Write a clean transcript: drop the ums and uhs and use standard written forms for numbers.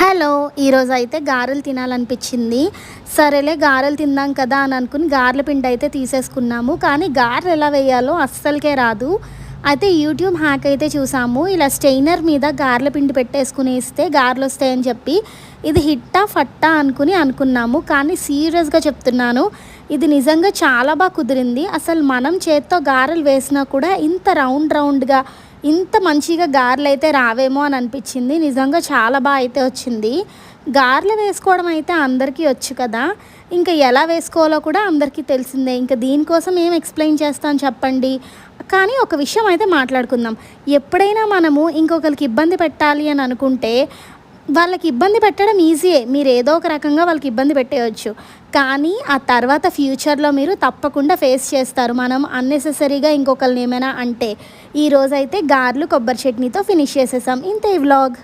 Hello! ఈరోజు అయితే గారెలు తినాలనిపించింది. సరేలే గారెలు తిందాం కదా అని అనుకుని గారెల పిండి అయితే తీసేసుకున్నాము. కానీ గారెలు ఎలా వేయాలో అస్సలకే రాదు. అయితే యూట్యూబ్ హ్యాక్ అయితే చూసాము. ఇలా స్టెయినర్ మీద గారెల పిండి పెట్టేసుకునేస్తే గారెలు వస్తాయని చెప్పి ఇది హిట్టా ఫట్టా అనుకున్నాము. కానీ సీరియస్‌గా చెప్తున్నాను, ఇది నిజంగా చాలా బాగా కుదిరింది. అసలు మనం చేత్తో గారెలు వేసినా కూడా ఇంత రౌండ్‌గా ఇంత మంచిగా గారెలైతే రావేమో అని అనిపించింది. నిజంగా చాలా అయితే వచ్చింది. గారెలు వేసుకోవడం అయితే అందరికీ వచ్చు కదా! ఇంకా ఎలా వేసుకోవాలో కూడా అందరికీ తెలిసిందే. ఇంకా దీనికోసం ఏం ఎక్స్‌ప్లెయిన్ చేస్తాను చెప్పండి. కానీ ఒక విషయం అయితే మాట్లాడుకుందాం. ఎప్పుడైనా మనము ఇంకొకరికి ఇబ్బంది పెట్టాలి అని అనుకుంటే వాళ్ళకి ఇబ్బంది పెట్టడం ఈజీయే. మీరు ఏదో ఒక రకంగా వాళ్ళకి ఇబ్బంది పెట్టేయొచ్చు. కానీ ఆ తర్వాత ఫ్యూచర్‌లో మీరు తప్పకుండా ఫేస్ చేస్తారు. మనం అన్నెసెసరీగా ఇంకొకళ్ళని ఏమైనా అంటే. ఈరోజైతే గారెలు, కొబ్బరి చట్నీతో ఫినిష్ చేసేసాం. ఇంతే ఈ వ్లాగ్.